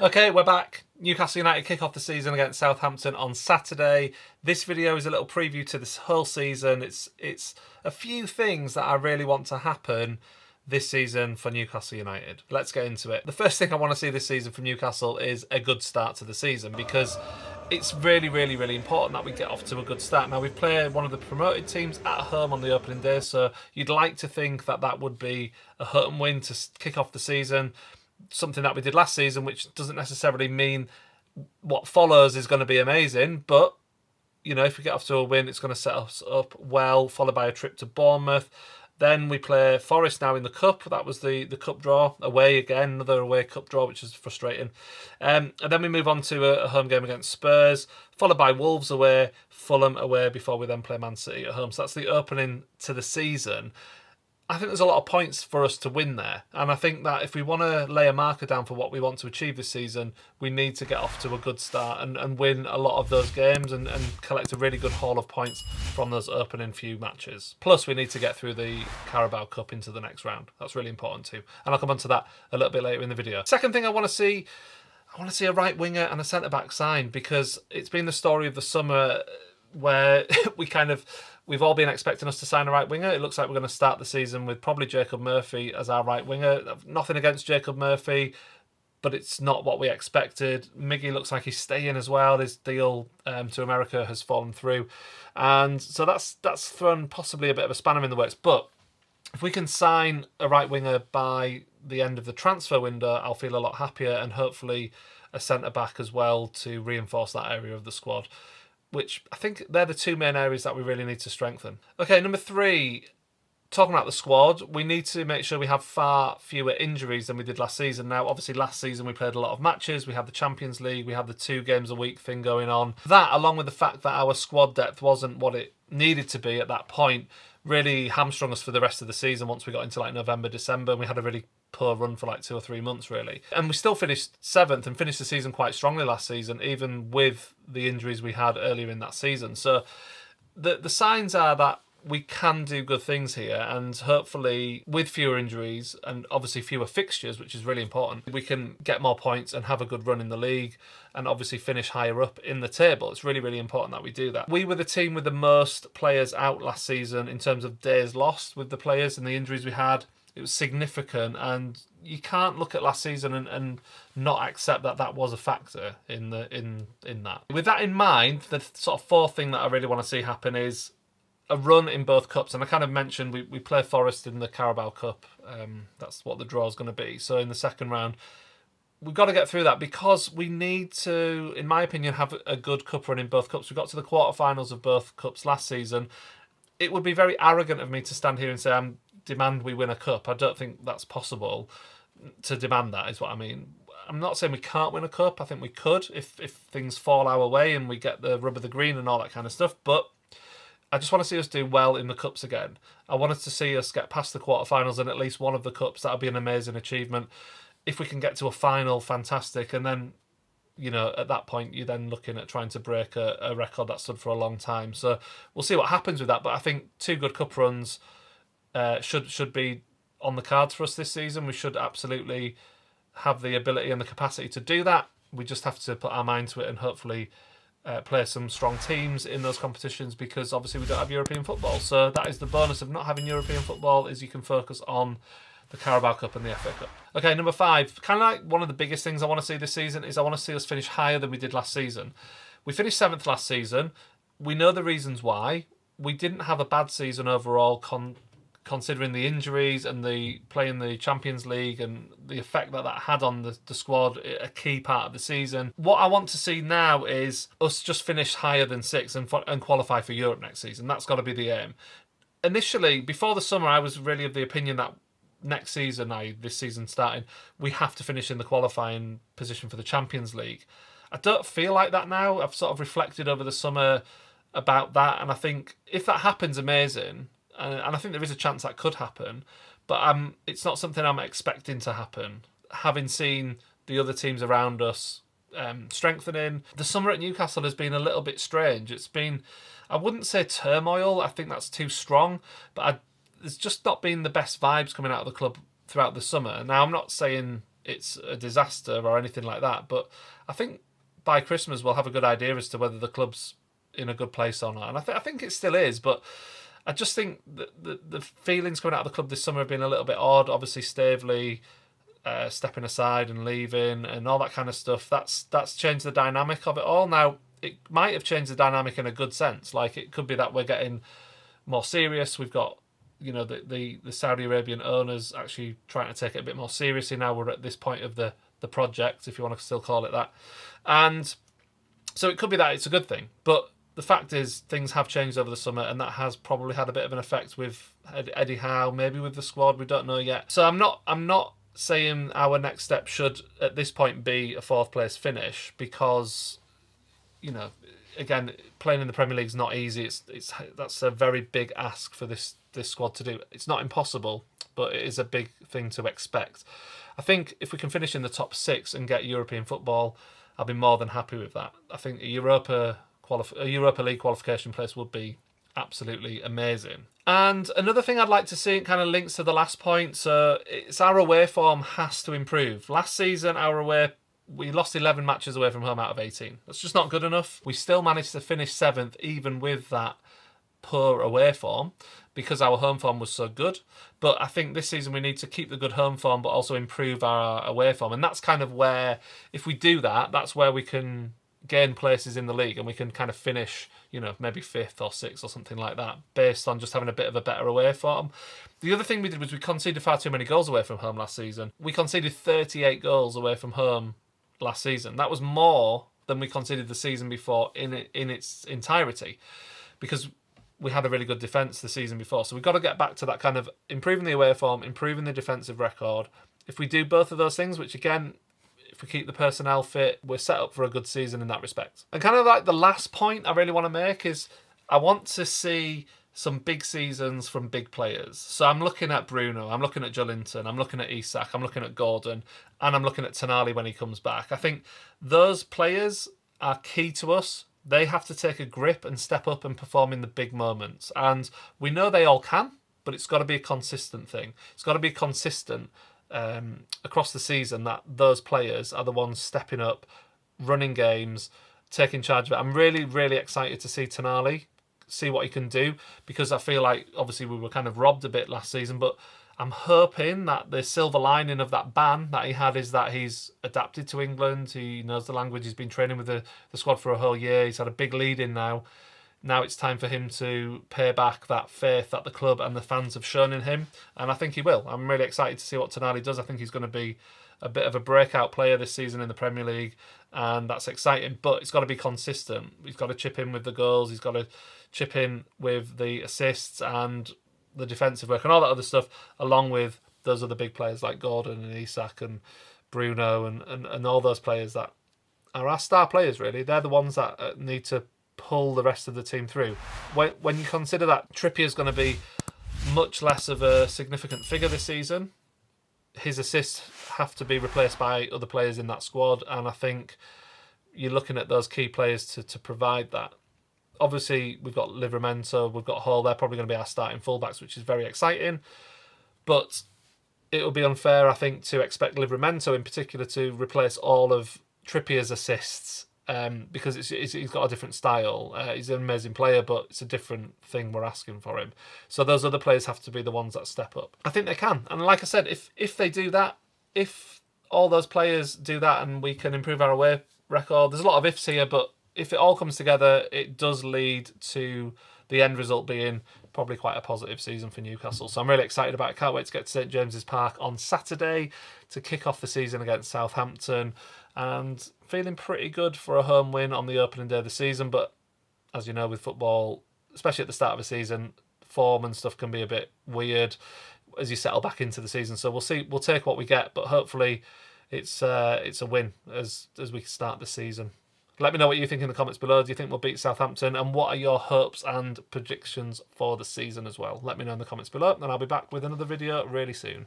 Okay, we're back. Newcastle United kick off the season against Southampton on Saturday. This video is a little preview to this whole season. It's a few things that I really want to happen this season for Newcastle United. Let's get into it. The first thing I want to see this season from Newcastle is a good start to the season, because it's really, really, really important that we get off to a good start. Now, we play one of the promoted teams at home on the opening day, so you'd like to think that that would be a home win to kick off the season. Something that we did last season, which doesn't necessarily mean what follows is going to be amazing, but you know, if we get off to a win, it's going to set us up well, followed by a trip to Bournemouth. Then we play Forest now in the Cup. That was the Cup draw. Away again, another away Cup draw, which is frustrating. And then we move on to a home game against Spurs, followed by Wolves away, Fulham away, before we then play Man City at home. So that's the opening to the season. I think there's a lot of points for us to win there. And I think that if we want to lay a marker down for what we want to achieve this season, we need to get off to a good start and win a lot of those games and collect a really good haul of points from those opening few matches. Plus, we need to get through the Carabao Cup into the next round. That's really important too. And I'll come on to that a little bit later in the video. Second thing I want to see a right winger and a centre-back signed, because it's been the story of the summer where we've all been expecting us to sign a right winger. It looks like we're going to start the season with probably Jacob Murphy as our right winger. Nothing against Jacob Murphy, but it's not what we expected. Miggy looks like he's staying as well. His deal to America has fallen through. And so that's thrown possibly a bit of a spanner in the works. But if we can sign a right winger by the end of the transfer window, I'll feel a lot happier, and hopefully a centre-back as well to reinforce that area of the squad, which I think they're the two main areas that we really need to strengthen. Okay, number 3, talking about the squad, we need to make sure we have far fewer injuries than we did last season. Now, obviously, last season we played a lot of matches. We had the Champions League. We had the 2 games a week thing going on. That, along with the fact that our squad depth wasn't what it needed to be at that point, really hamstrung us for the rest of the season once we got into like November, December. And we had a really poor run for like 2 or 3 months, really. And we still finished 7th and finished the season quite strongly last season, even with the injuries we had earlier in that season. So the signs are that we can do good things here, and hopefully with fewer injuries and obviously fewer fixtures, which is really important, we can get more points and have a good run in the league and obviously finish higher up in the table. It's really, really important that we do that. We were the team with the most players out last season in terms of days lost with the players and the injuries we had. It was significant, and you can't look at last season and not accept that that was a factor in that. With that in mind, the sort of fourth thing that I really want to see happen is a run in both cups. And I kind of mentioned we play Forest in the Carabao Cup. That's what the draw is going to be. So in the second round, we've got to get through that, because we need to, in my opinion, have a good cup run in both cups. We got to the quarterfinals of both cups last season. It would be very arrogant of me to stand here and say demand we win a cup. I don't think that's possible to demand that, is what I mean. I'm not saying we can't win a cup. I think we could if things fall our way and we get the rub of the green and all that kind of stuff. But I just want to see us do well in the cups again. I wanted to see us get past the quarterfinals in at least one of the cups. That would be an amazing achievement. If we can get to a final, fantastic. And then, you know, at that point, you're then looking at trying to break a record that stood for a long time. So we'll see what happens with that. But I think 2 good cup runs should be on the cards for us this season. We should absolutely have the ability and the capacity to do that. We just have to put our mind to it and hopefully play some strong teams in those competitions, because obviously we don't have European football. So that is the bonus of not having European football, is you can focus on the Carabao Cup and the FA Cup. Okay, number 5, kind of like one of the biggest things I want to see this season is I want to see us finish higher than we did last season. We finished 7th last season. We know the reasons why. We didn't have a bad season overall, considering the injuries and the playing the Champions League and the effect that had on the squad, a key part of the season. What I want to see now is us just finish higher than 6th and qualify for Europe next season. That's got to be the aim. Initially, before the summer, I was really of the opinion that next season, this season starting, we have to finish in the qualifying position for the Champions League. I don't feel like that now. I've sort of reflected over the summer about that, and I think if that happens, amazing. And I think there is a chance that could happen, but it's not something I'm expecting to happen. Having seen the other teams around us strengthening, the summer at Newcastle has been a little bit strange. It's been, I wouldn't say turmoil, I think that's too strong, but there's just not been the best vibes coming out of the club throughout the summer. Now, I'm not saying it's a disaster or anything like that. But I think by Christmas we'll have a good idea as to whether the club's in a good place or not. And I think it still is, but I just think that the feelings coming out of the club this summer have been a little bit odd. Obviously, Staveley stepping aside and leaving and all that kind of stuff. That's changed the dynamic of it all. Now, it might have changed the dynamic in a good sense. Like, it could be that we're getting more serious. We've got, you know, the Saudi Arabian owners actually trying to take it a bit more seriously now. We're at this point of the project, if you want to still call it that. And so it could be that it's a good thing. But the fact is, things have changed over the summer, and that has probably had a bit of an effect with Eddie Howe, maybe with the squad. We don't know yet. So I'm not saying our next step should, at this point, be a fourth place finish, because, you know, again, playing in the Premier League is not easy. That's a very big ask for this squad to do. It's not impossible, but it is a big thing to expect. I think if we can finish in the top 6 and get European football, I'll be more than happy with that. I think a Europa League qualification place would be absolutely amazing. And another thing I'd like to see, it kind of links to the last point, so it's our away form has to improve. Last season, we lost 11 matches away from home out of 18. That's just not good enough. We still managed to finish 7th even with that poor away form, because our home form was so good. But I think this season we need to keep the good home form but also improve our away form. And that's kind of where, if we do that, that's where we can gain places in the league, and we can kind of finish, you know, maybe 5th or 6th or something like that, based on just having a bit of a better away form. The other thing we did was we conceded far too many goals away from home last season. We conceded 38 goals away from home last season. That was more than we conceded the season before in its entirety, because we had a really good defence the season before. So we've got to get back to that kind of improving the away form, improving the defensive record. If we do both of those things, which again, if we keep the personnel fit, we're set up for a good season in that respect. And kind of like the last point I really want to make is I want to see some big seasons from big players. So I'm looking at Bruno, I'm looking at Joelinton, I'm looking at Isak, I'm looking at Gordon, and I'm looking at Tonali when he comes back. I think those players are key to us. They have to take a grip and step up and perform in the big moments. And we know they all can, but it's got to be a consistent thing. It's got to be consistent across the season, that those players are the ones stepping up, running games, taking charge of it. I'm really, really excited to see Tonali, see what he can do, because I feel like obviously we were kind of robbed a bit last season, but I'm hoping that the silver lining of that ban that he had is that he's adapted to England. He knows the language. He's been training with the squad for a whole year. He's had a big lead in now. Now it's time for him to pay back that faith that the club and the fans have shown in him. And I think he will. I'm really excited to see what Tonali does. I think he's going to be a bit of a breakout player this season in the Premier League. And that's exciting. But it's got to be consistent. He's got to chip in with the goals. He's got to chip in with the assists and the defensive work and all that other stuff, along with those other big players like Gordon and Isak and Bruno and all those players that are our star players, really. They're the ones that need to pull the rest of the team through. When you consider that Trippier's going to be much less of a significant figure this season, his assists have to be replaced by other players in that squad, and I think you're looking at those key players to provide that. Obviously, we've got Livramento, we've got Hall. They're probably going to be our starting fullbacks, which is very exciting. But it would be unfair, I think, to expect Livramento in particular to replace all of Trippier's assists, because he's got a different style. He's an amazing player, but it's a different thing we're asking for him. So those other players have to be the ones that step up. I think they can. And like I said, if they do that, if all those players do that and we can improve our away record, there's a lot of ifs here, but if it all comes together, it does lead to the end result being probably quite a positive season for Newcastle. So I'm really excited about it. Can't wait to get to St James's Park on Saturday to kick off the season against Southampton, and feeling pretty good for a home win on the opening day of the season. But as you know, with football, especially at the start of a season, form and stuff can be a bit weird as you settle back into the season. So we'll see. We'll take what we get, but hopefully it's a win as we start the season. Let me know what you think in the comments below. Do you think we'll beat Southampton? And what are your hopes and predictions for the season as well? Let me know in the comments below, and I'll be back with another video really soon.